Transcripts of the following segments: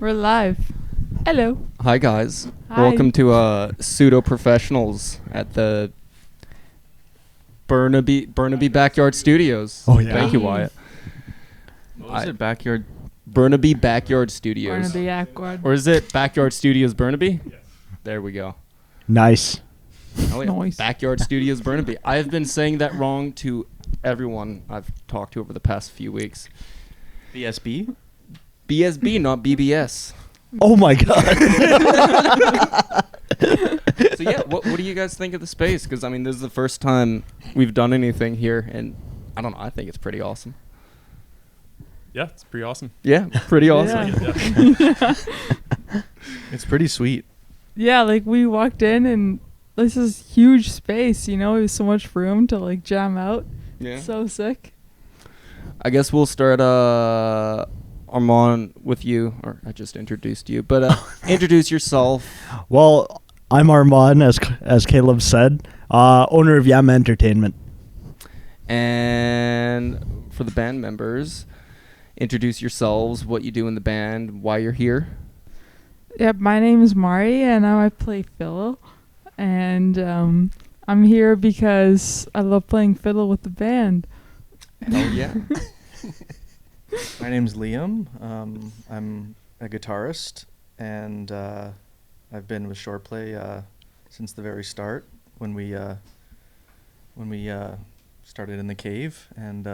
We're live. Hello. Hi guys. Hi. Welcome to Pseudo Professionals at the Burnaby Backyard Studios. Oh, yeah. Thank you, Wyatt. What was it? Backyard? Burnaby Backyard Studios. Burnaby Backyard. Or is it Backyard Studios Burnaby? Yes. There we go. Nice. Oh, yeah. Nice. Backyard Studios Burnaby. I have been saying that wrong to everyone I've talked to over the past few weeks. BSB? BSB, not BBS. Oh my god. So yeah, what do you guys think of the space? Because I mean, this is the first time we've done anything here, and I don't know. I think it's pretty awesome. Yeah, it's pretty awesome. Yeah, pretty awesome. Yeah. It's pretty sweet. Yeah, like we walked in and this is huge space, you know, it was so much room to like jam out. Yeah. So sick. I guess we'll start Armand with you, or I just introduced you, but introduce yourself. Well, I'm Armand, as Caleb said, owner of Yam Entertainment. And for the band members, introduce yourselves, what you do in the band, why you're here. Yep, my name is Mhairi and I play fiddle. And I'm here because I love playing fiddle with the band. Hell yeah. My name's Liam. I'm a guitarist, and I've been with Shoreplay since the very start when we started in the cave, and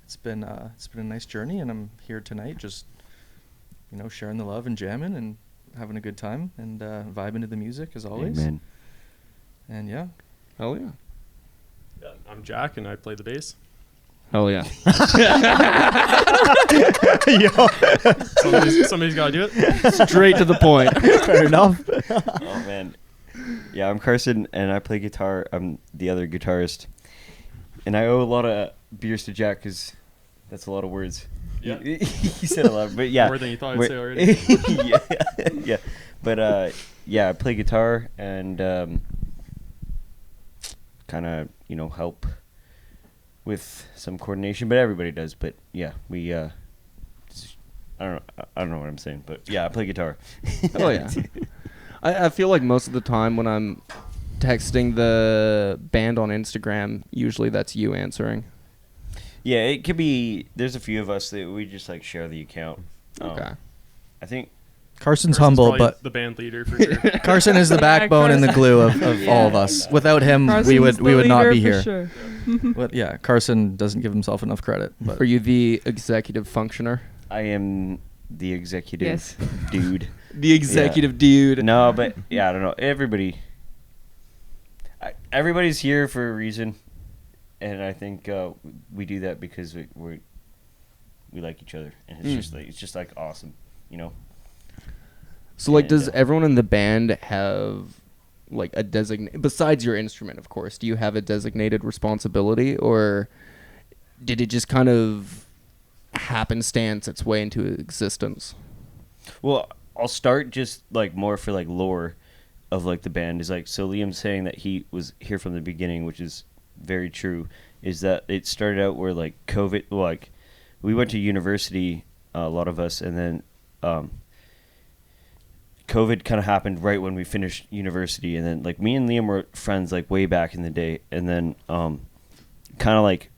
it's been a nice journey. And I'm here tonight, just sharing the love and jamming and having a good time and vibing to the music as always. Amen. And yeah. Hell yeah. Yeah, I'm Jack, and I play the bass. Hell yeah. Somebody's got to do it. Straight to the point. Fair enough. Oh man, yeah, I'm Carson and I play guitar. I'm the other guitarist, and I owe a lot of beers to Jack because that's a lot of words. Yeah. He said a lot, but yeah, More than you thought I'd say already. yeah. But yeah, I play guitar and kind of help with some coordination, but everybody does. But yeah, we I don't know what I'm saying, but yeah, I play guitar. Oh yeah. I feel like most of the time when I'm texting the band on Instagram, usually that's you answering. Yeah, it could be. There's a few of us that we just like share the account. Okay. I think Carson's Carson's humble, probably but the band leader for sure. Carson is the backbone and the glue of all of us. Without him, Carson's we would the not leader be for here. Sure. But yeah, Carson doesn't give himself enough credit. But Are you the executive functioner? I am the executive Yes. dude. The executive dude. No, but yeah, I don't know. Everybody's here for a reason, and I think we do that because we like each other, and it's just like awesome, So like, And, does everyone in the band have like a designated, besides your instrument, of course, do you have a designated responsibility, or did it just kind of happenstance its way into existence? Well, I'll start just like more for like lore of like the band is like, so Liam's saying that he was here from the beginning, which is very true, is that it started out where like COVID, like we went to university, a lot of us, and then COVID kind of happened right when we finished university, and then like me and Liam were friends like way back in the day, and then kind of like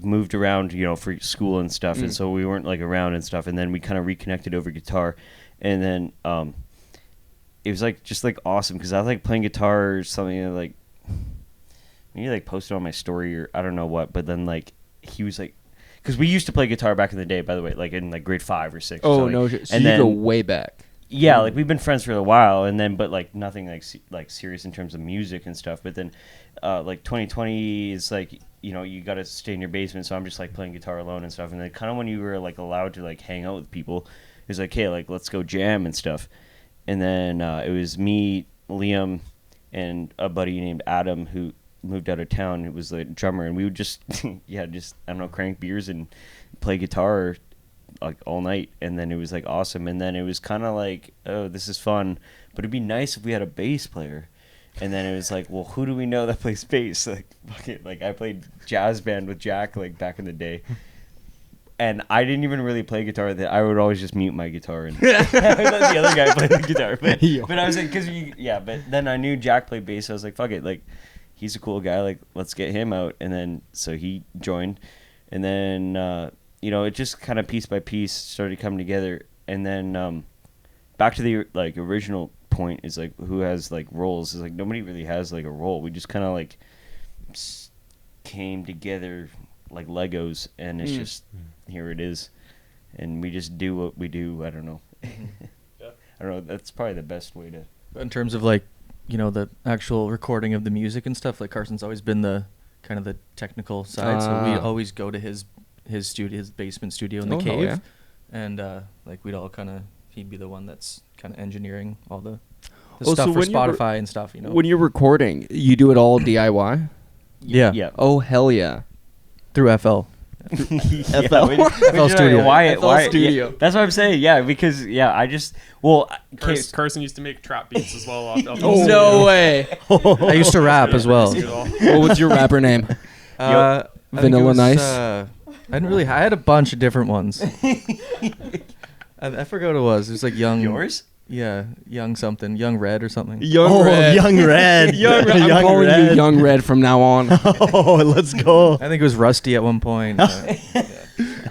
moved around, for school and stuff, and so we weren't like around and stuff, and then we kind of reconnected over guitar, and then it was like just like awesome because I like playing guitar or something, and, like maybe like posted on my story or I don't know what, but then like he was like, because we used to play guitar back in the day, by the way, like in like grade 5 or 6. Oh, so, like, no. So and you then, go way back. Yeah, like we've been friends for a while, and then but like nothing like serious in terms of music and stuff. But then like 2020 is like you got to stay in your basement, so I'm just like playing guitar alone and stuff. And then kind of when you were like allowed to like hang out with people, it was like, hey, like let's go jam and stuff. And then it was me, Liam, and a buddy named Adam who moved out of town. It was the drummer, and we would just just I don't know, crank beers and play guitar like all night, and then it was like awesome. And then it was kind of like, oh, this is fun, but it'd be nice if we had a bass player. And then it was like, well, who do we know that plays bass? Like I played jazz band with Jack like back in the day, And I didn't even really play guitar. That I would always just mute my guitar and let the other guy play the guitar. But I was like, but then I knew Jack played bass. So I was like, fuck it, like he's a cool guy. Like let's get him out. And then so he joined, and then it just kind of piece by piece started coming together. And then back to the like original point is like who has like roles. Is like nobody really has like a role. We just kind of like came together like Legos, and it's just here it is, and we just do what we do. I don't know. Yeah. I don't know. That's probably the best way to. In terms of like, the actual recording of the music and stuff, like Carson's always been the kind of the technical side, so we always go to his studio, his basement studio in the cave, yeah. and like we'd all he'd be the one that's kind of engineering all the Oh, stuff so for when you're Spotify and stuff. When you're recording, you do it all DIY? Yeah. Oh hell yeah! Through FL. FL Studio. Why Studio. Yeah, that's what I'm saying. Yeah, because I just Carson used to make trap beats as well. Off Oh, no way! I used to rap as well. What was your rapper name? I think Vanilla it was, Nice? I didn't really. I had a bunch of different ones. I forgot what it was. It was like young. yours. Yeah, young something, young red or something. Young Red. Young Red. Young Red. I'm calling you Young Red from now on. Oh, let's go. I think it was Rusty at one point.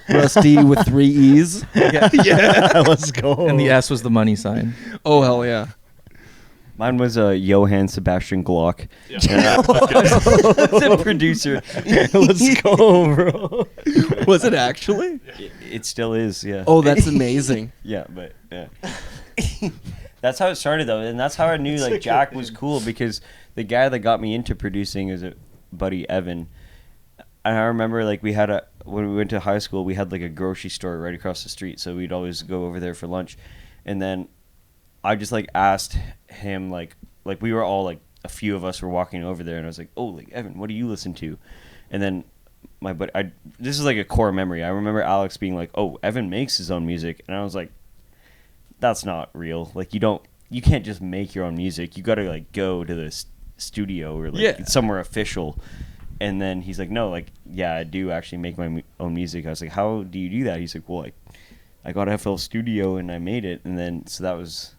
Rusty with 3 E's. Yeah, let's go. And the S was the money sign. Oh hell yeah! Mine was Johann Sebastian Glock. Yeah. The producer. Let's go, bro. Was it actually? It still is. Yeah. Oh, that's amazing. Yeah, but yeah. That's how it started though, and that's how I knew like Jack was cool, because the guy that got me into producing is a buddy Evan. And I remember like when we went to high school, we had like a grocery store right across the street, so we'd always go over there for lunch. And then I just like asked him like we were all like a few of us were walking over there, and I was like, "Oh, like Evan, what do you listen to?" And then my buddy, this is like a core memory. I remember Alex being like, "Oh, Evan makes his own music," and I was like, that's not real. Like you can't just make your own music. You got to like go to the studio or like somewhere official. And then he's like, no, like, yeah, I do actually make my own music. I was like, how do you do that? He's like, well, I got FL Studio and I made it. And then, so I was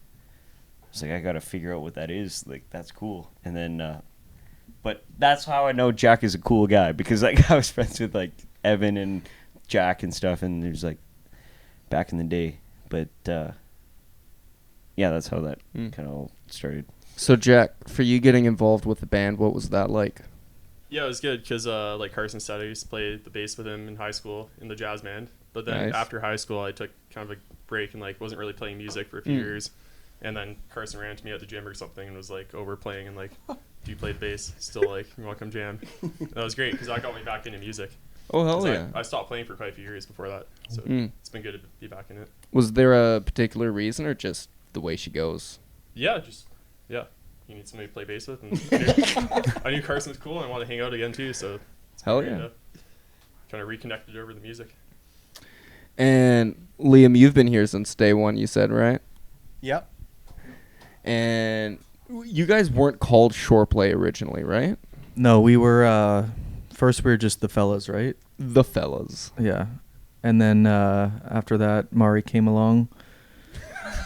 like, I got to figure out what that is. Like, that's cool. And then, but that's how I know Jack is a cool guy, because like I was friends with like Evan and Jack and stuff. And there's like back in the day, but, yeah, that's how that kind of all started. So Jack, for you getting involved with the band, what was that like? Yeah, it was good because, like Carson said, I used to play the bass with him in high school in the jazz band. But then after high school, I took kind of a break and like wasn't really playing music for a few years. And then Carson ran to me at the gym or something and was like, "Oh, we're playing, and like, do you play the bass? Still like, you want to come jam?" And that was great because that got me back into music. Oh hell yeah! I stopped playing for quite a few years before that, so it's been good to be back in it. Was there a particular reason, or just the way she goes? Yeah, you need somebody to play bass with, and I knew Carson was cool, and I wanted to hang out again too. So hell yeah, kind of reconnected over the music. And Liam, you've been here since day one, you said, right? Yep. And you guys weren't called Shoreplay originally, right? No, we were first we were just the fellas, right? The fellas. Yeah, and then after that, Mhairi came along.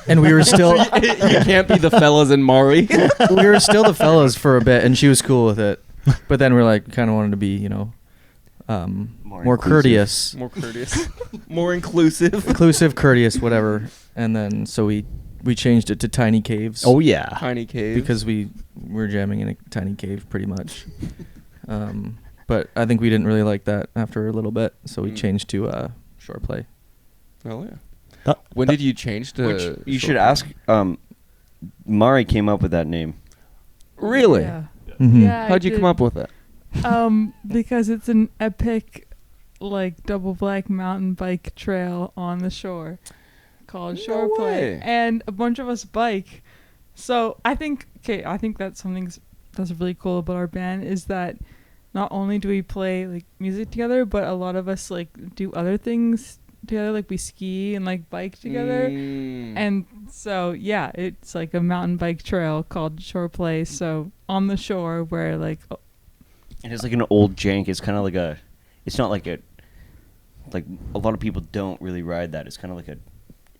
And we were still... You can't be the fellas in Mhairi. We were still the fellas for a bit, and she was cool with it. But then we're like, kind of wanted to be, more courteous. More courteous. More inclusive. Inclusive, courteous, whatever. And then, so we changed it to Tiny Caves. Oh, yeah. Tiny Caves. Because we were jamming in a tiny cave, pretty much. But I think we didn't really like that after a little bit, so we changed to Shoreplay. Oh, yeah. When did you change to... Which you should ask... Mhairi came up with that name. Really? Yeah. Mm-hmm. Yeah, How'd you come up with it? Because it's an epic, like, double black mountain bike trail on the shore called Shoreplay. way. And a bunch of us bike. So I think that's something that's really cool about our band, is that not only do we play, like, music together, but a lot of us, like, do other things together, like we ski and like bike together. And so yeah, it's like a mountain bike trail called Shoreplay, so on the shore where like And it's like an old jank. It's kind of like it's not like a like a lot of people don't really ride that. It's kind of like a,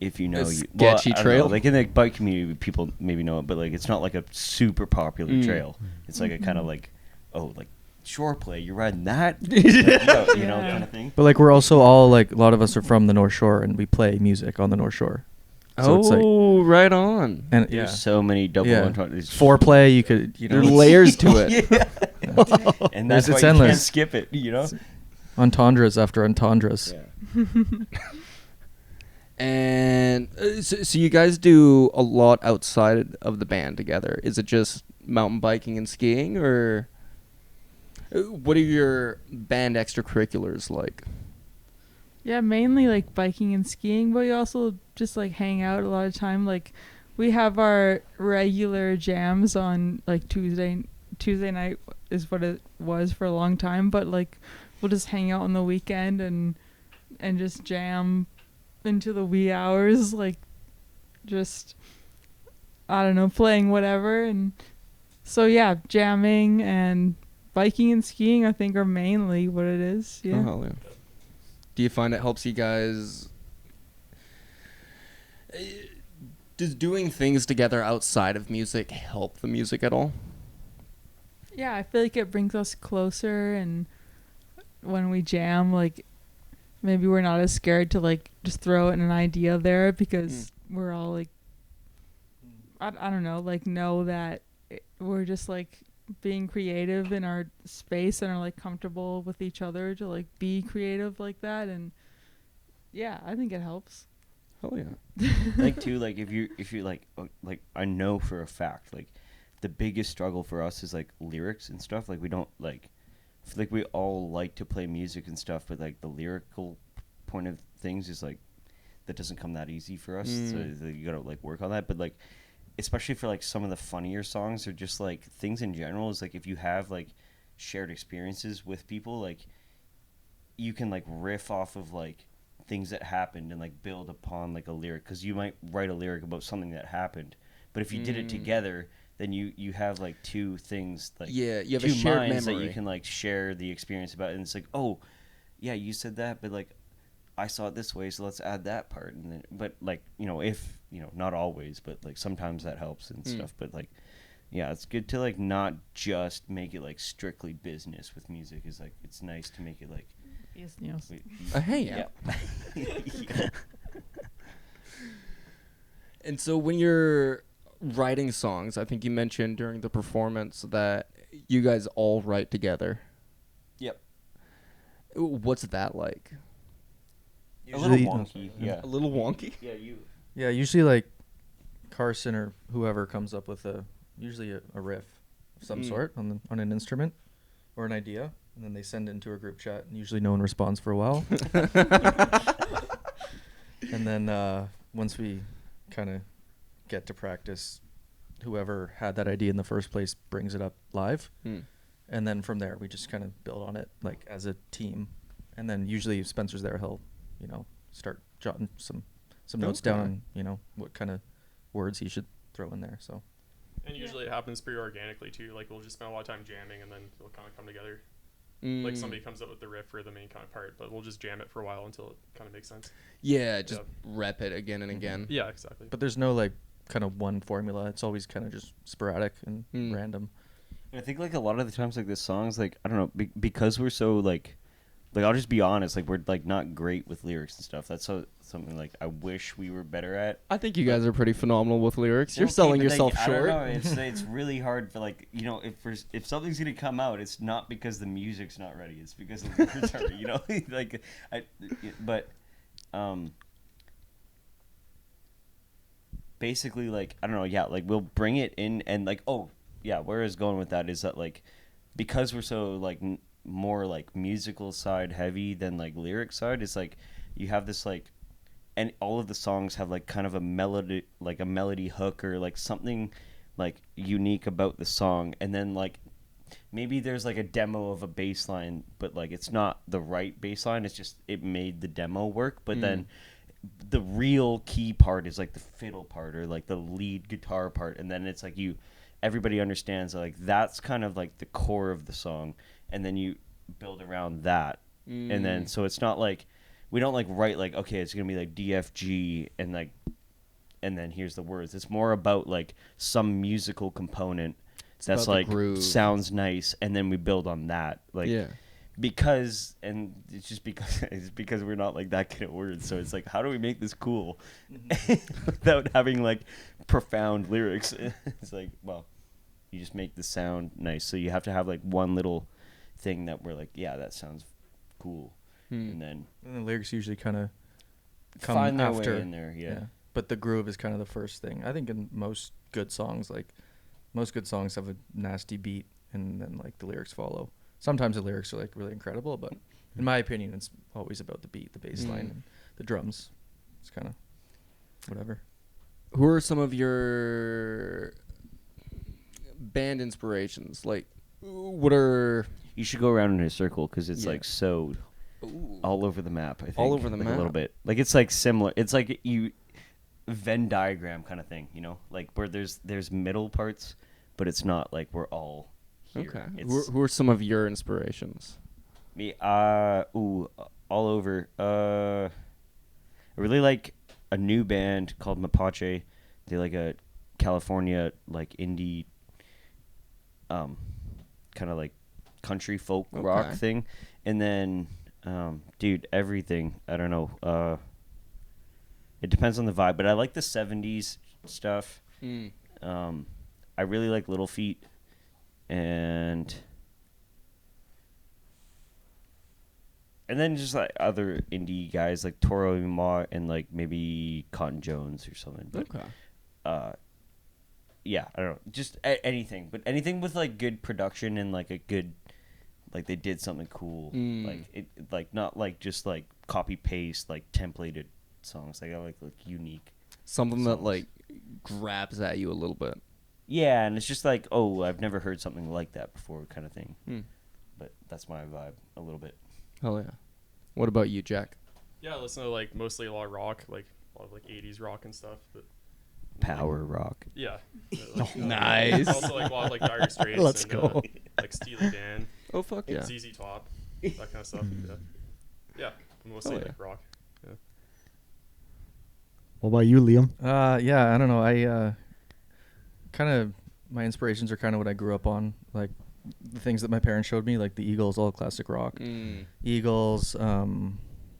if you know, sketchy I don't trail. know, like in the bike community, people maybe know it, but like it's not like a super popular trail. It's like a kind of like, oh, like Shoreplay, you're riding that, like, you know, kind of thing. But like we're also all like, a lot of us are from the North Shore, and we play music on the North Shore. So it's like, right on. and There's so many double entendres. Foreplay, you could, you know, There's layers to it. And that's It's why you endless. can't skip it, you know. entendres after entendres. Yeah. And so you guys do a lot outside of the band together. Is it just mountain biking and skiing, or what are your band extracurriculars like? Yeah, mainly like biking and skiing, but we also just like hang out a lot of time. Like we have our regular jams on like Tuesday night is what it was for a long time, but like we'll just hang out on the weekend and just jam into the wee hours, like just I don't know, playing whatever. And so yeah, jamming and biking and skiing I think are mainly what it is. Yeah. Oh, hell yeah. Do you find it helps you guys? Does doing things together outside of music help the music at all? Yeah, I feel like it brings us closer, and when we jam, like maybe we're not as scared to like just throw in an idea there because we're all like I don't know, like know that we're just like being creative in our space and are like comfortable with each other to like be creative like that. And yeah, I think it helps. Oh yeah. Like too, like if you like I know for a fact, like the biggest struggle for us is like lyrics and stuff. Like we don't like we all like to play music and stuff, but like the lyrical point of things is like that doesn't come that easy for us. So you gotta like work on that. But like especially for like some of the funnier songs or just like things in general is like if you have like shared experiences with people, like you can like riff off of like things that happened and like build upon like a lyric, because you might write a lyric about something that happened, but if you did it together, then you have like two things, like you have two a shared minds memory that you can like share the experience about, and it's like, oh yeah, you said that, but like I saw it this way, so let's add that part. And then, but like, you know, if you know, not always, but like sometimes that helps and stuff. But like, yeah, it's good to like not just make it like strictly business with music. Is like it's nice to make it like Business. hey yeah. And so when you're writing songs, I think you mentioned during the performance that you guys all write together. Yep. What's that like? A little Usually- wonky, yeah. A little wonky? Yeah, you. Yeah, usually like Carson or whoever comes up with usually a riff of some sort on an instrument or an idea, and then they send it into a group chat, and usually no one responds for a while. And then once we kind of get to practice, whoever had that idea in the first place brings it up live, and then from there we just kind of build on it like as a team. And then usually if Spencer's there, he'll start jotting some notes down on what kind of words he should throw in there. So And usually it happens pretty organically too. Like we'll just spend a lot of time jamming, and then it'll kind of come together. Like somebody comes up with the riff for the main kind of part, but we'll just jam it for a while until it kind of makes sense. Yeah, just rep it again and again. Yeah, exactly. but there's no like kind of one formula. It's always kind of just sporadic and random. I think like a lot of the times like the songs, like I don't know, because we're so like I'll just be honest, like we're like not great with lyrics and stuff. That's something like I wish we were better at. I think you guys are pretty phenomenal with lyrics. You're selling yourself short. I don't know. It's really hard for like if something's gonna come out, it's not because the music's not ready. It's because the lyrics are ready. Like basically like I don't know. Yeah, like we'll bring it in and like where I was going with that is that like because we're so like more like musical side heavy than like lyric side, it's like you have this like, and all of the songs have like kind of a melody hook or like something like unique about the song, and then like maybe there's like a demo of a bass line, but like it's not the right bass line, it's just it made the demo work, but then the real key part is like the fiddle part or like the lead guitar part, and then it's like everybody understands that, like that's kind of like the core of the song, and then you build around that. And then so it's not like we don't like write like, okay, it's gonna be like DFG and like, and then here's the words. It's more about like some musical component that's about the like groove. sounds nice, and then we build on that. Like, Yeah. because, and it's just because it's because we're not like that good at words. So it's like, how do we make this cool without having like profound lyrics? It's like, well, you just make the sound nice. So you have to have like one little thing that we're like, yeah, that sounds cool, and then And the lyrics usually kind of come find their after way in there. Yeah. But the groove is kind of the first thing. I think in most good songs, like most good songs have a nasty beat, and then like the lyrics follow. Sometimes the lyrics are like really incredible, but in my opinion, it's always about the beat, the bass line, and the drums. It's kind of whatever. Who are some of your band inspirations? Like, what are... You should go around in a circle because it's Yeah. like so all over the map. I think All over the like map. a little bit. Like it's like similar. It's like you Venn diagram kind of thing. You know, like where there's middle parts, but it's not like we're all here. Okay. It's Who are some of your inspirations? me. All over. I really like a new band called Mapache. They like a California like indie, kind of like country folk rock Okay. thing, and then dude, everything. I don't know. It depends on the vibe, but I like the 70s stuff. I really like Little Feat, and then just like other indie guys like Toro Ma and like maybe Cotton Jones or something. But, Okay. yeah, I don't know, just anything, but anything with like good production and like a good, like they did something cool, like it, like not like just like copy paste like templated songs. Like I like unique Something that songs. like grabs at you a little bit. Yeah, and it's just like, oh, I've never heard something like that before, kind of thing. But that's my vibe a little bit. Hell yeah. What about you, Jack? Yeah, I listen to like mostly a lot of rock, like a lot of like 80s rock and stuff. But Power rock. yeah. Nice. Also like a lot of like Dire Straits. Let's and, go. like Steely Dan, Oh fuck yeah. ZZ Top, that kind of stuff. Yeah, mostly Oh, yeah. like rock. Yeah. What about you, Liam? Yeah, I don't know. I kind of, my inspirations are kind of what I grew up on, like the things that my parents showed me, like the Eagles, all classic rock. Eagles,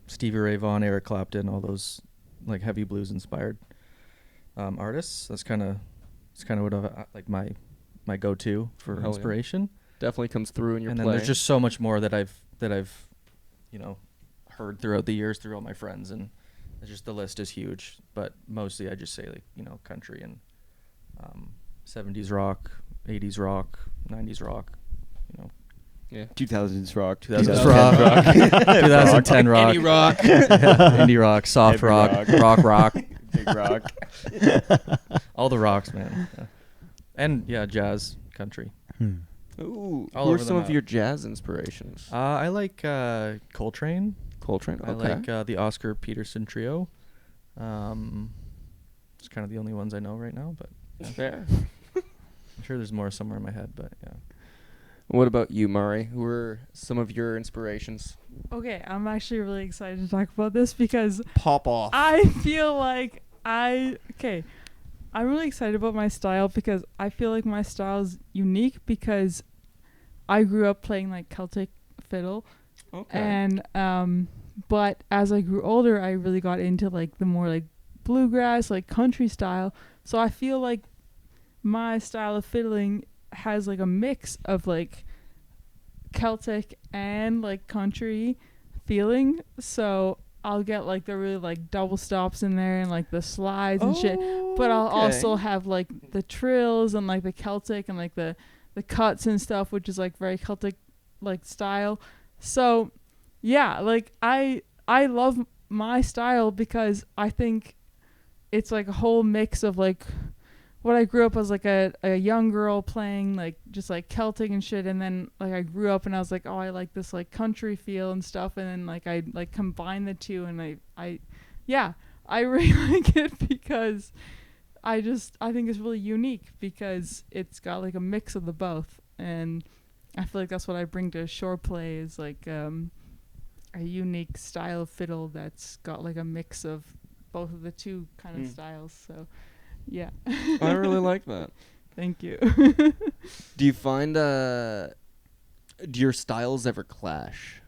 Stevie Ray Vaughan, Eric Clapton, all those like heavy blues inspired artists. That's kind of what I've, like my go-to for Hell yeah. inspiration. Definitely comes through in your And play. then there's just so much more that I've heard throughout the years through all my friends, and it's just the list is huge. But mostly I just say like country and 70s rock, 80s rock, 90s rock, yeah. 2000s rock. 2000s rock, 2010 rock, Any rock. indie rock, soft Heavy rock, rock, Big rock. all the rocks, man. Yeah. And yeah, jazz, country. Ooh. All Who are over the some of map. your jazz inspirations? I like Coltrane. Coltrane. Okay. I like the Oscar Peterson trio. It's kind of the only ones I know right now, but yeah. Fair. I'm sure there's more somewhere in my head, but yeah. What about you, Mhairi? Who are some of your inspirations? Okay, I'm actually really excited to talk about this because Pop off. I feel like I'm really excited about my style because I feel like my style is unique because I grew up playing like Celtic fiddle. Okay. And but as I grew older, I really got into like the more like bluegrass, like country style. So I feel like my style of fiddling has like a mix of like Celtic and like country feeling. So I'll get like the really like double stops in there and like the slides and shit. But I'll also have like the trills and like the Celtic and like the cuts and stuff, which is like very Celtic like style. So yeah, like I love my style because I think it's like a whole mix of like what I grew up as like a young girl playing like just like Celtic and shit, and then like I grew up and I was like, oh, I like this like country feel and stuff, and then like I like combine the two, and I really like it because I think it's really unique because it's got like a mix of the both, and I feel like that's what I bring to Shoreplay is like a unique style of fiddle that's got like a mix of both of the two kind of styles. So, yeah. I really like that. Thank you. Do you find do your styles ever clash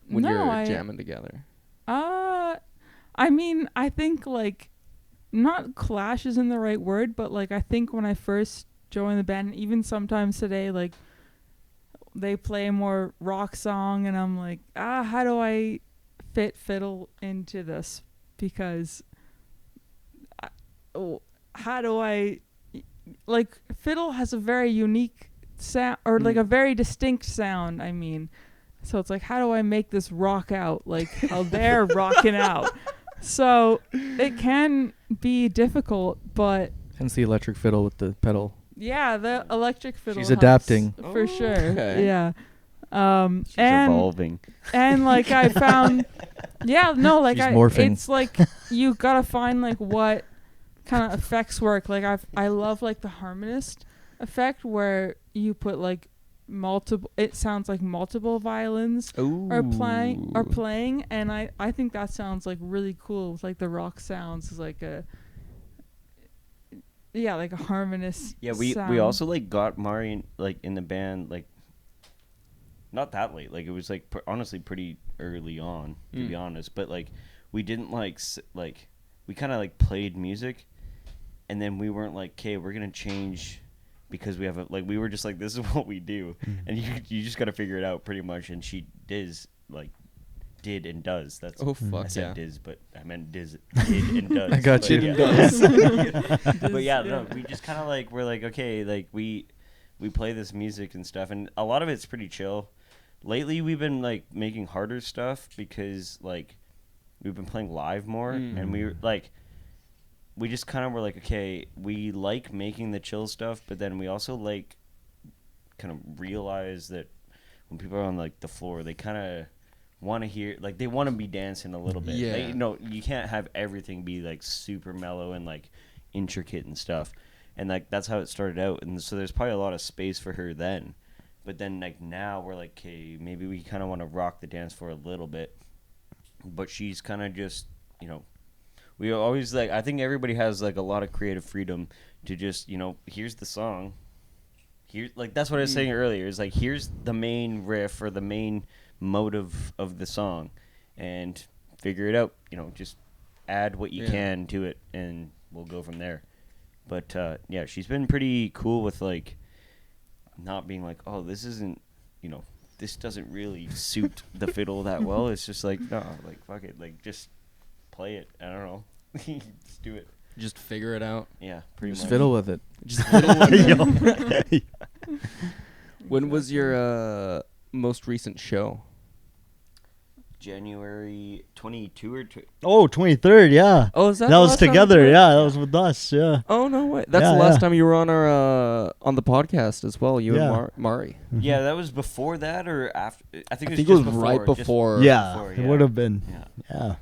when you're jamming together? I mean, I think like not clash isn't the right word, but like I think when I first joined the band, even sometimes today, like they play a more rock song and I'm like, how do I fit fiddle into this? Because how do I, like, fiddle has a very unique sound, or like a very distinct sound, I mean. So it's like, how do I make this rock out like how they're rocking out? So it can be difficult, but Hence the electric fiddle with the pedal. yeah, the electric fiddle She's helps adapting. for sure. Okay. Yeah. She's and evolving. and like I found She's morphing. it's like you gotta find like what kind of effects work. Like I love like the harmonist effect where you put like it sounds like multiple violins are playing, and I think that sounds like really cool with like the rock sounds is like a like a harmonist We sound. also like got Mhairi in the band like not that late, like it was like honestly pretty early on, to be honest, but like we didn't like we kind of like played music and then we weren't like, okay, we're gonna change because we have we were just like, this is what we do, and you just gotta figure it out pretty much. And she did and does. That's fuck, I said yeah. diz, but I meant did and does. I got you. Yeah. Does. But yeah, no, we just kind of like we're like, okay, like we play this music and stuff, and a lot of it's pretty chill. Lately, we've been like making harder stuff because like we've been playing live more, and we just kind of were like, okay, we like making the chill stuff, but then we also like kind of realize that when people are on like the floor, they kind of want to hear, like they want to be dancing a little bit. Yeah. You can't have everything be like super mellow and like intricate and stuff. And like that's how it started out. And so there's probably a lot of space for her then. But then like now we're like, okay, maybe we kind of want to rock the dance floor a little bit. But she's kind of just, we always like, I think everybody has like a lot of creative freedom to just, here's the song. Here, like that's what I was saying earlier, is like, here's the main riff or the main motive of the song and figure it out, just add what you can to it and we'll go from there. But yeah, she's been pretty cool with like not being like, oh, this isn't, this doesn't really suit the fiddle that well. It's just like, no, like fuck it, like just play it. I don't know. Just do it. Just figure it out. Yeah, pretty Just much. fiddle with it. Just fiddle with it. When was your most recent show? January 22 or 23rd, yeah. Oh, is that That the was last time together, you were- yeah. That was with us, yeah. Oh no way! That's Yeah, the last yeah. time you were on our on the podcast as well. You Yeah. and Mhairi. Yeah, that was before that or after? I think I it think was it was just right before. Yeah, before, it yeah. would have been. Yeah. Yeah.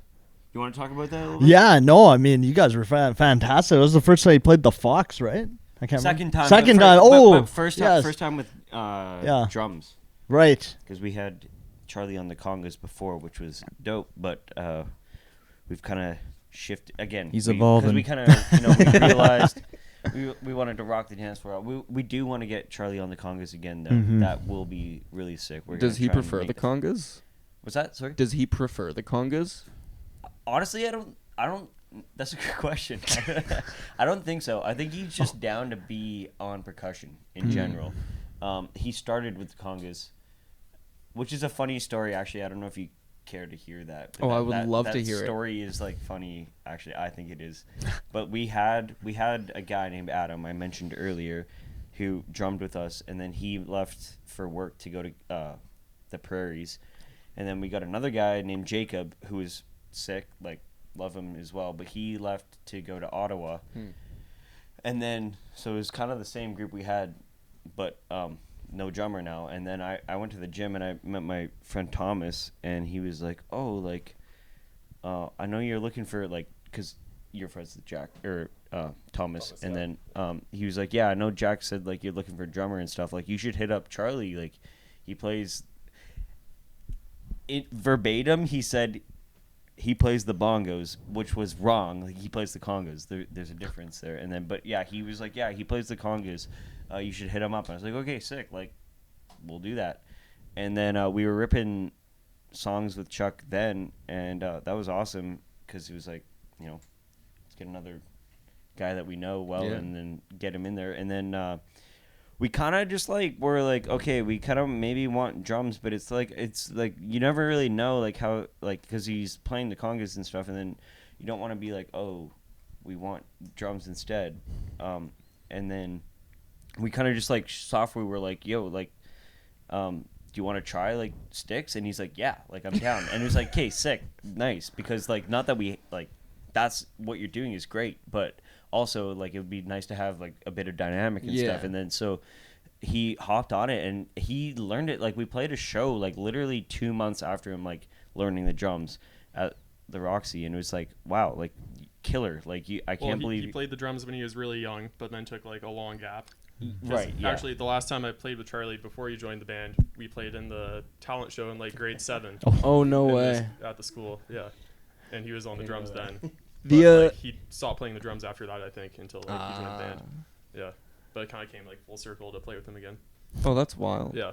You want to talk about that a little bit? Yeah, no, I mean, you guys were fantastic. It was the first time you played the Fox, right? I can't Second remember. time. Second but time. but Oh, first yes. time with Yeah. drums, Right. because we had Charlie on the congas before, which was dope. But we've kind of shifted again. He's evolving. Because we kind of we realized we wanted to rock the dance floor. We do want to get Charlie on the congas again, though. Mhm. That will be really sick. We're Does gonna he try and prefer make the congas? What's that? Sorry. Does he prefer the congas? Honestly, I don't. That's a good question. I don't think so. I think he's just down to be on percussion in general. He started with congas, which is a funny story. Actually, I don't know if you care to hear that. But I would love to hear it. That story is like funny. Actually, I think it is. But we had a guy named Adam I mentioned earlier, who drummed with us, and then he left for work to go to the prairies, and then we got another guy named Jacob who was sick. Like, love him as well, but he left to go to Ottawa. And then so it was kind of the same group we had, but no drummer now. And then I went to the gym and I met my friend Thomas, and he was like, oh, like I know you're looking for, like, because you're friends with Jack or Thomas, and then he was like, yeah, I know Jack said like you're looking for a drummer and stuff, like you should hit up Charlie, like he plays. verbatim, he said he plays the bongos, which was wrong. Like, he plays the congas. There's a difference there. And then, but yeah, he was like, yeah, he plays the congas. You should hit him up. And I was like, okay, sick. Like, we'll do that. And then we were ripping songs with Chuck then, and that was awesome because he was like, you know, let's get another guy that we know well and then get him in there. And then we kind of just like were like, okay, we kind of maybe want drums, but it's like you never really know like how, like, because he's playing the congas and stuff, and then you don't want to be like, oh, we want drums instead. And then we kind of just like software were like, yo, like, do you want to try like sticks? And he's like, yeah, like, I'm down. And it was like, okay, sick, nice, because like, not that we like, that's what you're doing is great, but also like it would be nice to have like a bit of dynamic and stuff. And then so he hopped on it and he learned it. Like, we played a show like literally 2 months after him like learning the drums at the Roxy, and it was like, wow, like, killer. Like, I can't believe he played the drums when he was really young, but then took like a long gap. Right. Yeah. Actually, the last time I played with Charlie before you joined the band, we played in the talent show in like grade 7. Oh, no way. At the school, yeah. And he was on the drums then. The he stopped playing the drums after that, I think, until like he joined the band. Yeah. But it kind of came like full circle to play with him again. Oh, that's wild. Yeah.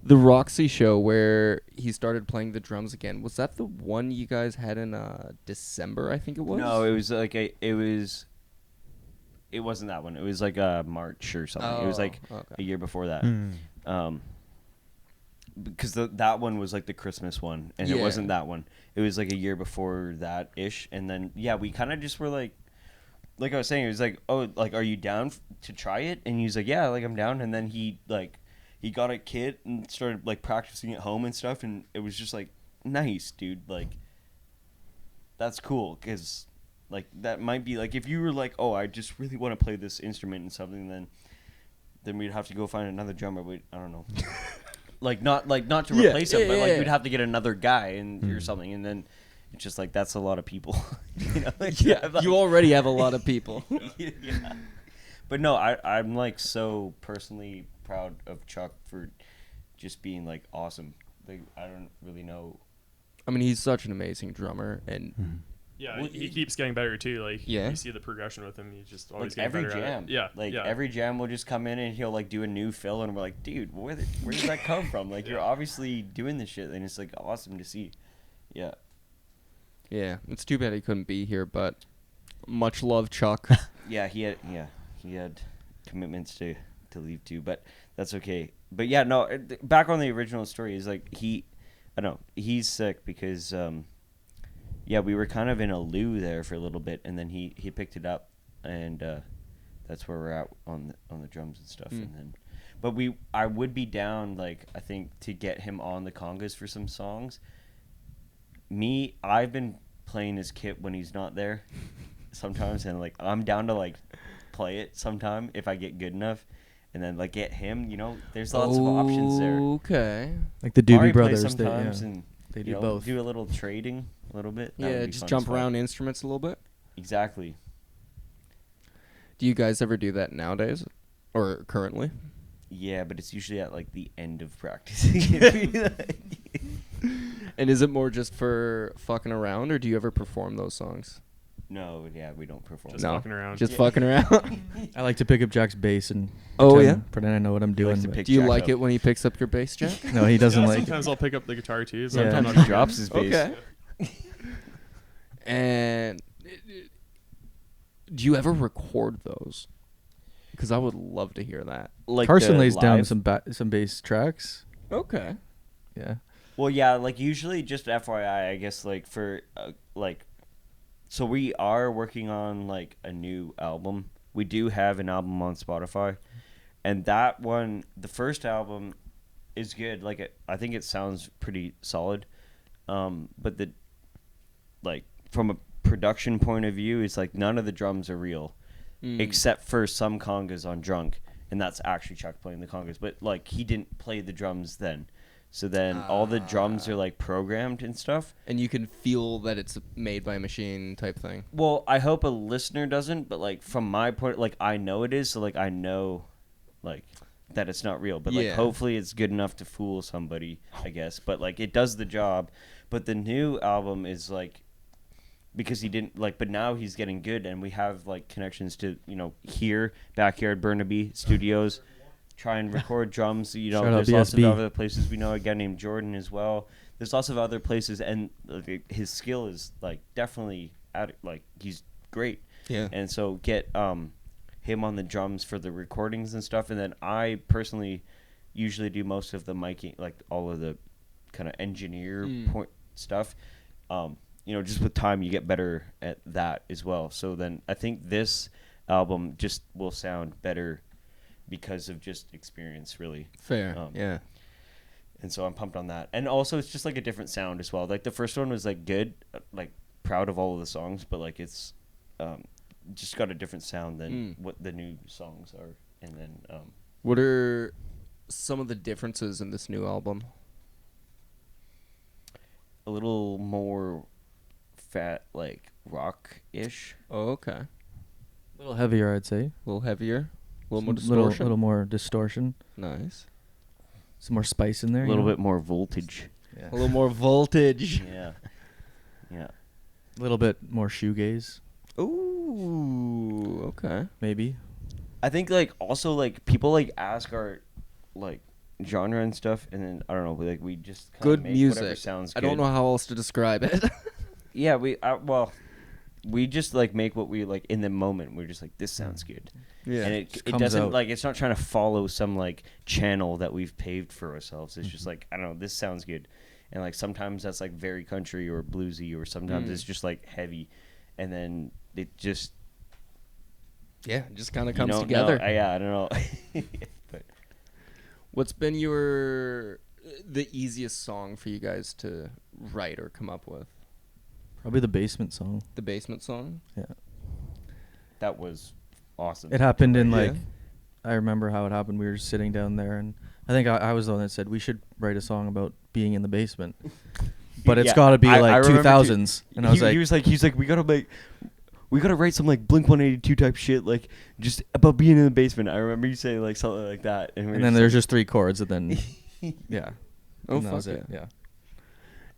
The Roxy show where he started playing the drums again, was that the one you guys had in December, I think it was? No, it was like it wasn't that one. It was like March or something. It was like a year before that. Because that one was like the Christmas one, and it wasn't that one. It was like a year before that ish. And then we kind of just were like I was saying, it was like, oh, like, are you down to try it? And he was like, yeah, like, I'm down. And then he got a kit and started like practicing at home and stuff, and it was just like, nice, dude. Like, that's cool, because like, that might be like, if you were like, oh, I just really want to play this instrument and something, then we'd have to go find another drummer. I don't know. not to replace him, but like, you'd have to get another guy and or something, and then it's just like, that's a lot of people. You know? Like, you already have a lot of people. Yeah. But no, I'm like so personally proud of Chuck for just being like awesome. Like, I don't really know. I mean, he's such an amazing drummer, and yeah, he keeps getting better too. Like, you see the progression with him. He's just always like, getting every better jam. At it. Yeah, like every jam will just come in and he'll like do a new fill, and we're like, dude, where does that come from? Like, you're obviously doing this shit, and it's like awesome to see. Yeah. Yeah, it's too bad he couldn't be here, but much love, Chuck. Yeah, he had commitments to leave too, but that's okay. But yeah, no, back on the original story is like, he's sick because we were kind of in a loo there for a little bit, and then he picked it up, and that's where we're at on the drums and stuff. And then, but I would be down, like, I think, to get him on the congas for some songs. I've been playing his kit when he's not there sometimes, and like, I'm down to like play it sometime if I get good enough, and then like get him, you know, there's lots of options there. Okay. Like the Doobie Mhairi Brothers, plays sometimes, and they do both. Do a little trading a little bit. That would Yeah, be just fun jump as well. around instruments a little bit. Exactly. Do you guys ever do that nowadays, or currently? Yeah, but it's usually at like the end of practice. And is it more just for fucking around, or do you ever perform those songs? No, we don't perform. Just fucking around. Just fucking around. I like to pick up Jack's bass and pretend I know what I'm doing. to but- pick Do you Jack like up. it when he picks up your bass, Jack? No, he doesn't like. Sometimes I'll pick up the guitar too. Yeah. Sometimes He drops his bass. Okay. And do you ever record those? Because I would love to hear that. Like Carson the lays down live- some bass tracks. Okay. Yeah. Well, yeah, like usually, just FYI, I guess, like for so we are working on like a new album. We do have an album on Spotify, and that one, the first album, is good. Like, I think it sounds pretty solid. But from a production point of view, it's like none of the drums are real, except for some congas on Drunk, and that's actually Chuck playing the congas. But like, he didn't play the drums then. So then all the drums are like programmed and stuff. And you can feel that it's made by a machine type thing. Well, I hope a listener doesn't, but like from my point, like I know it is. So like I know, like that it's not real, but like hopefully it's good enough to fool somebody, I guess. But like it does the job. But the new album is like, because he didn't like, but now he's getting good, and we have like connections to, you know, here, Backyard Burnaby Studios, try and record drums. You know, there's lots of other places. We know a guy named Jordan as well. There's lots of other places, and his skill is like definitely he's great. Yeah. And so get him on the drums for the recordings and stuff, and then I personally usually do most of the miking, like all of the kind of engineer point stuff. You know, just with time you get better at that as well. So then I think this album just will sound better because of just experience, really. Fair. Yeah. And so I'm pumped on that. And also it's just like a different sound as well. Like the first one was like good, like proud of all of the songs, but like it's just got a different sound than what the new songs are. And then what are some of the differences in this new album? A little more fat, like rock-ish. Oh, okay. A little heavier, I'd say. A little heavier. A little more distortion. Little more distortion. Nice. Some more spice in there. A little bit more voltage. Yeah. A little more voltage. Yeah. Yeah. A little bit more shoegaze. Ooh, okay. Maybe. I think like also like people like ask our like genre and stuff, and then I don't know, like we just good make music. Whatever sounds good. I don't know how else to describe it. Yeah, we just like make what we like in the moment. We're just like, this sounds good. Yeah. And it doesn't like, it's not trying to follow some like channel that we've paved for ourselves. It's just like, I don't know, this sounds good. And like sometimes that's like very country or bluesy, or sometimes it's just like heavy, and then it just just kind of comes together. I don't know. But what's been the easiest song for you guys to write or come up with? Probably the basement song. The basement song? Yeah. That was awesome. It happened in like, I remember how it happened. We were just sitting down there, and I think I was the one that said we should write a song about being in the basement. But it's got to be like 2000s. And I was he's like, we gotta write some like Blink-182 type shit, like just about being in the basement. I remember you saying like something like that, and then there's just 3 chords, and then yeah. Oh, and that fuck was it. Yeah.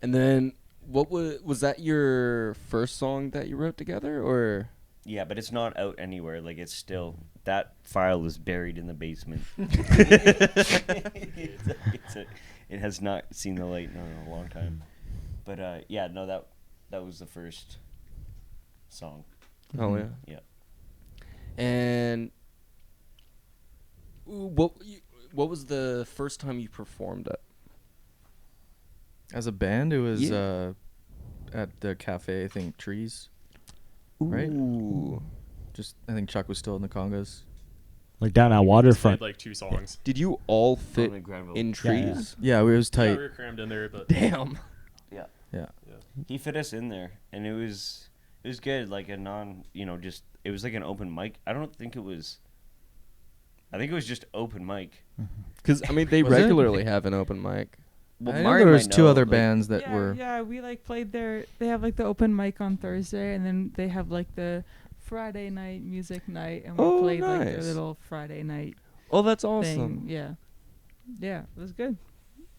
And then what was that your first song that you wrote together, or? Yeah, but it's not out anywhere. Like it's still, that file is buried in the basement. It has not seen the light in a long time. But that was the first song. Oh yeah. Yeah. And what was the first time you performed it? As a band, it was at the cafe, I think, Trees. Right? Ooh. Just, I think Chuck was still in the congas. Like down at Waterfront. Played like 2 songs. Did you all fit in Trees? Yeah, it was tight. Yeah, we were crammed in there, but Damn. Yeah. Yeah. He fit us in there, and it was good. Like a just it was like an open mic. I think it was just open mic. Because I mean, they Was regularly have an open mic. Well, Well, I know Mhairi there was might 2 know, other like- bands that were. Yeah, we like played there. They have like the open mic on Thursday, and then they have like the Friday night music night, and we played like their nice. little Friday night Oh, that's thing. awesome. Yeah, it was good.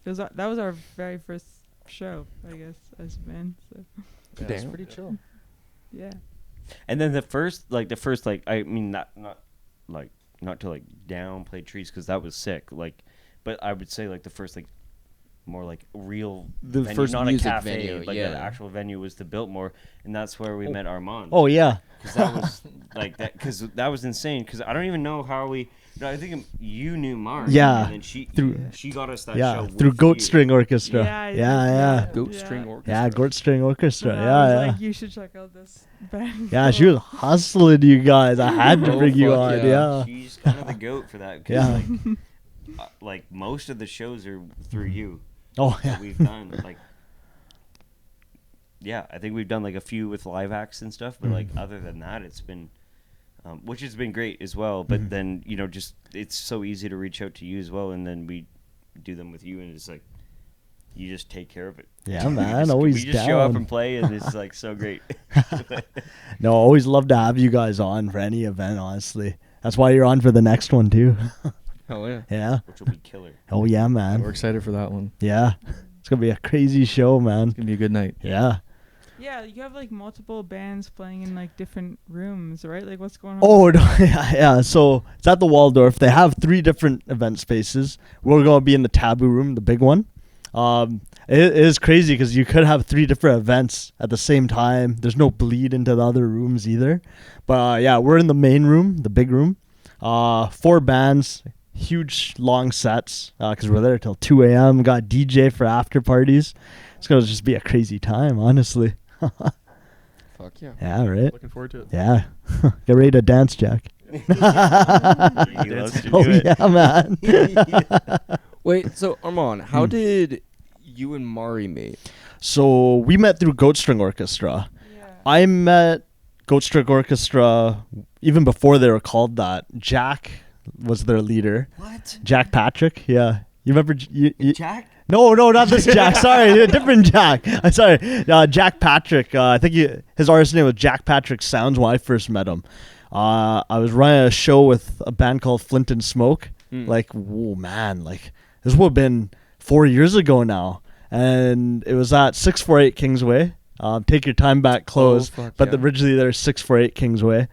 That was our very first show, I guess, as a band. So Yeah, it's Damn. pretty chill. yeah. And then the first I mean not to like downplay Trees, because that was sick, like, but I would say like the first like more like real The venue, first not music a cafe, venue, like yeah. an actual venue was the Biltmore, and that's where we met Armand. Oh yeah. Because that was like that, because that was insane. Because I don't even know how we. No, I think you knew Mars. Yeah. And then she got us that Yeah, show through with Goat you. String Orchestra. Yeah, Yeah. Goat String Orchestra. Yeah, Goat String Orchestra. So I Yeah, was yeah. like, you should check out this band. Yeah, she was hustling you guys. I had to Oh, bring you fuck on. yeah. Yeah. She's kind of the goat for that. 'Cause Yeah. like most of the shows are through you. Oh yeah. That we've done like. Yeah, I think we've done like a few with live acts and stuff, but like other than that, it's been, which has been great as well. But then just it's so easy to reach out to you as well, and then we do them with you, and it's like you just take care of it. Yeah, man. Always we just show up down. and play, and it's like so great. No, always love to have you guys on for any event. Honestly, that's why you're on for the next one too. Oh yeah. Yeah. which will be killer. Oh yeah, We're man. excited for that one. Yeah. It's gonna be a crazy show, man. It's gonna be a good night. Yeah. Yeah, you have like multiple bands playing in like different rooms, right? Like what's going on? Oh no, yeah. So it's at the Waldorf. They have 3 different event spaces. We're gonna be in the Taboo room, the big one. It is crazy because you could have 3 different events at the same time. There's no bleed into the other rooms either. But yeah, we're in the main room, the big room. 4 bands, huge long sets because we're there till 2 a.m. Got DJ for after parties. It's gonna just be a crazy time, honestly. Fuck yeah. Yeah, right. Looking forward to it. Yeah. Get ready to dance, Jack. He loves to Oh do it. yeah, man. Wait, so Armand, how did you and Mhairi meet? So we met through Goat String Orchestra. Yeah. I met Goat String Orchestra even before they were called that. Jack was their leader. What? Jack Patrick, yeah. You remember? Jack? No, not this Jack. Sorry, a different Jack. I'm sorry. Jack Patrick. I think his artist name was Jack Patrick Sounds when I first met him. I was running a show with a band called Flint and Smoke. Like, whoa, man. Like, this would have been 4 years ago now. And it was at 648 Kingsway. Take Your Time Back closed. But originally there's 648 Kingsway.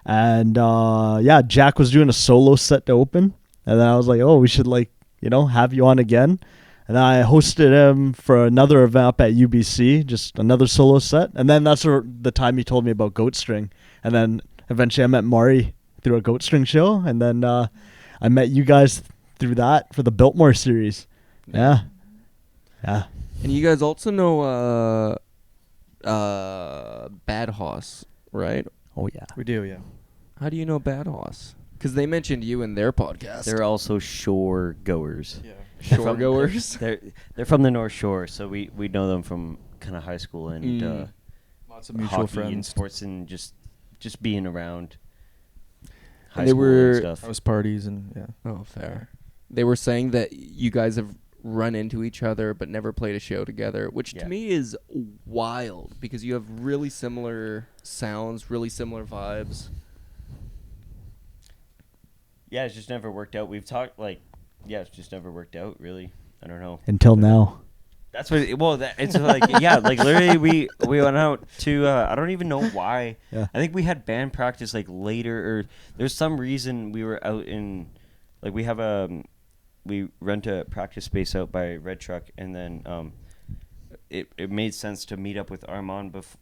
And, yeah, Jack was doing a solo set to open. And then I was like, oh, we should, like, have you on again. And I hosted him for another event up at UBC, just another solo set. And then that's the time he told me about Goat String. And then eventually I met Mhairi through a Goat String show. And then I met you guys through that for the Biltmore series. Yeah. Yeah. And you guys also know Bad Hoss, right? Oh, yeah. We do, yeah. How do you know Bad Hoss? Because they mentioned you in their podcast. They're also shore goers. Yeah. shore goers. They're from the North Shore, so we know them from kind of high school and Lots of mutual hockey friends. and sports and just being around high And they school were- and stuff. House parties and yeah. Oh, fair. They were saying that you guys have run into each other but never played a show together, which Yeah. to me is wild because you have really similar sounds, really similar vibes. Yeah, it's just never worked out. We've talked it's just never worked out. Really, I don't know. Until now. That's what. It's like literally we went out to I don't even know why. Yeah. I think we had band practice later, or there's some reason we were out in we have we rent a practice space out by Red Truck, and then it made sense to meet up with Armand before.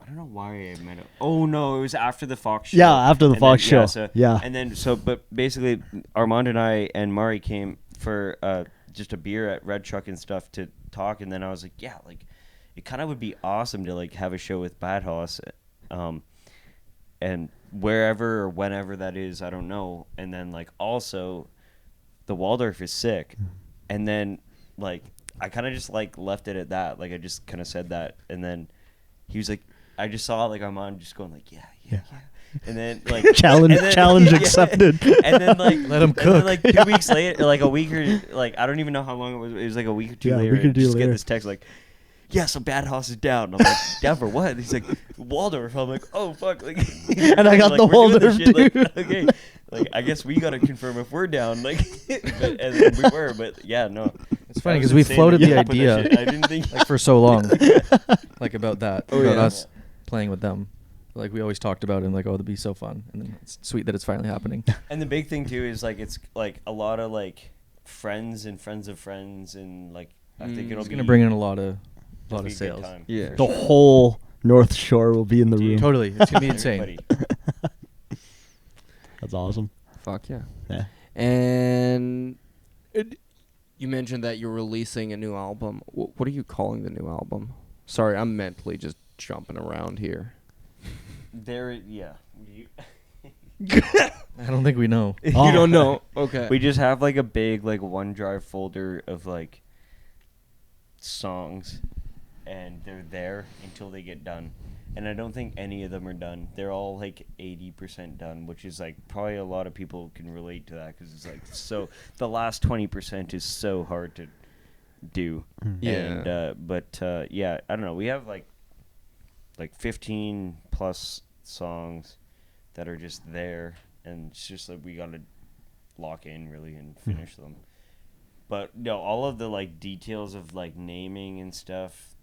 I don't know why I met him. Oh no, it was after the Fox show. Yeah, after the And Fox then, show. Yeah. And then but basically Armand and I and Mhairi came for just a beer at Red Truck and stuff to talk, and then I was like, yeah, it kind of would be awesome to have a show with Bad Hoss, and wherever or whenever that is, I don't know. And then also, the Waldorf is sick, and then I kind of just left it at that. I just kind of said that, and then he was like, I just saw Armand just going yeah. And then challenge accepted. And then Let him cook. And then 2 weeks later, a week or I don't even know how long it was. It was a week or two Yeah, later. week or I two just later. get this text yeah, so Bad Hoss is down. I'm like, down for what? He's like, Waldorf. I'm like, oh fuck. And I got the we're doing this Waldorf, shit. Okay. I guess we gotta confirm if we're down. And then we were, but yeah, no. It's funny That was because we insane floated that the you put that idea shit. I didn't think. for so long, about that, Oh, about yeah. us playing with them. We always talked about it and oh, it'd be so fun. And then it's sweet that it's finally happening. And the big thing too is it's a lot of friends and friends of friends, and I think it'll It's be gonna bring in a lot of it'll be a good sales. time, Yeah. for The sure. whole North Shore will be in the Dude. room. Totally, it's gonna be insane. Everybody. That's awesome. Fuck yeah. Yeah. And you mentioned that you're releasing a new album. What are you calling the new album? Sorry, I'm mentally just jumping around here. Yeah. I don't think we know. You don't know? Okay. We just have a big OneDrive folder of songs, and they're there until they get done. And I don't think any of them are done. They're all 80% done, which is probably a lot of people can relate to that because it's so the last 20% is so hard to do. Yeah. And yeah, I don't know. We have 15 plus songs that are just there, and it's just we gotta lock in really and finish them. But no, all of the like details of like naming and stuff,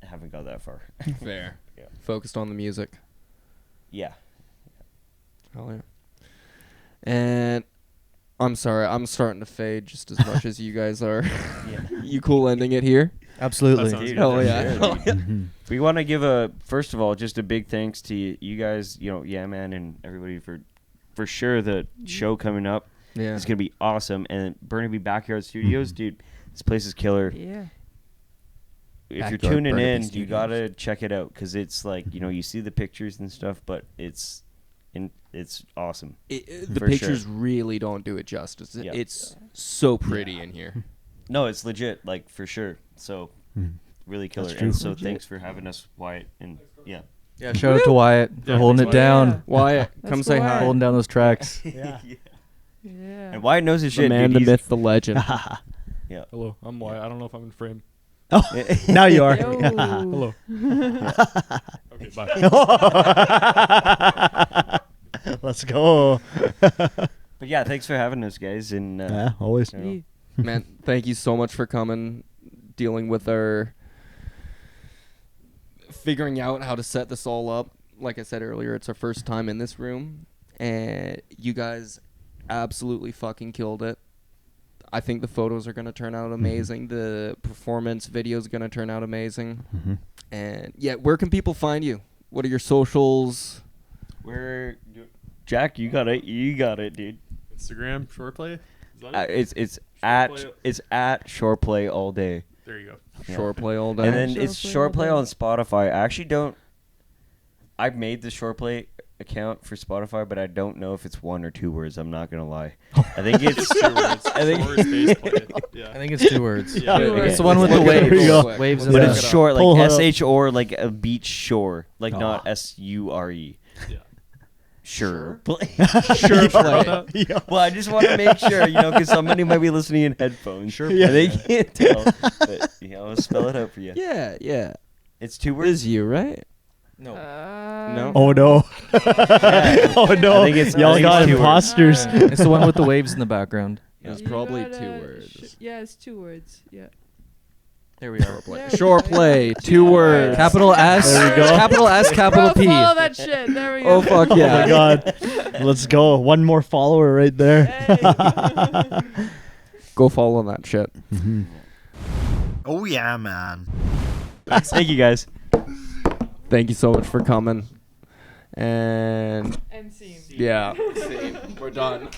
I haven't got that far. Fair. Yeah. Focused on the music. Yeah. Hell yeah. And I'm sorry, I'm starting to fade just as much as you guys are. Yeah. You cool ending it here? Absolutely. That sounds Hell yeah. Sure, Hell dude. yeah. We want to give first of all, just a big thanks to you guys, Yeah Man, and everybody for sure the show coming up. Yeah. It's going to be awesome. And Burnaby Backyard Studios, dude, this place is killer. Yeah. If Backyard you're tuning Burnaby in, you Studios. got to check it out because it's like, you see the pictures and stuff, but it's awesome. The For pictures sure. really don't do it justice. Yeah. It's so pretty in here. No, it's legit, like, for sure. So, really killer. That's true. And so Legit. thanks for having us, Wyatt. And, yeah. Yeah, shout out to Wyatt for Yeah, holding it thanks, Wyatt. down, Yeah. Wyatt, That's come say cool, hi. Wyatt. holding down those tracks. Yeah. Yeah. And Wyatt knows his The shit, man, dude. the He's- myth, the legend. Yeah. Hello, I'm Wyatt. I don't know if I'm in frame. Oh, now you are. Yo. Hello. Okay, bye. Let's go. But yeah, thanks for having us, guys. And Yeah, always. you know, Yeah. Man, thank you so much for coming, dealing with our figuring out how to set this all up. Like I said earlier, it's our first time in this room, and you guys absolutely fucking killed it. I think the photos are going to turn out amazing. The performance video is going to turn out amazing. Mm-hmm. And yeah, where can people find you? What are your socials? Jack, you got it, dude. Instagram, Shoreplay. Is that it? It's Shoreplay. at Shoreplay all day. There you go. Yeah. Shoreplay all day. And then it's Shoreplay all day. Shoreplay on Spotify. I actually don't. I've made the Shoreplay account for Spotify, but I don't know if it's 1 or 2 words. I'm not gonna lie. I think it's 2 words. I think- Shore space play. Yeah. I think it's 2 words. Yeah. Two words. It's the one with the Look at it waves. real quick. Waves in but the it's Yeah. short, Pull like it up. SHORE, like a beach shore, like not Aw. SURE. Yeah. Sure. Shoreplay. Yeah. Well, I just want to make sure, because somebody might be listening in headphones. Sure. Yeah. And they can't tell. But, I'll spell it out for you. Yeah, yeah. It's 2 It words. is you, right? No. No? Oh no. Oh no. I think it's- Y'all I think got it's 2 words. imposters. It's the one with the waves in the background. It's You probably gotta 2 words. yeah, it's 2 words. Yeah. There we are. There we Shoreplay, go. 2 words. Capital S. There we go. Capital S, capital Bro, P. follow that shit. There we go. Oh fuck Oh my yeah. god. Let's go. One more follower right there. Hey. Go follow that shit. Oh yeah, man. Thank you, guys. Thank you so much for coming. And And scene. yeah, we're done.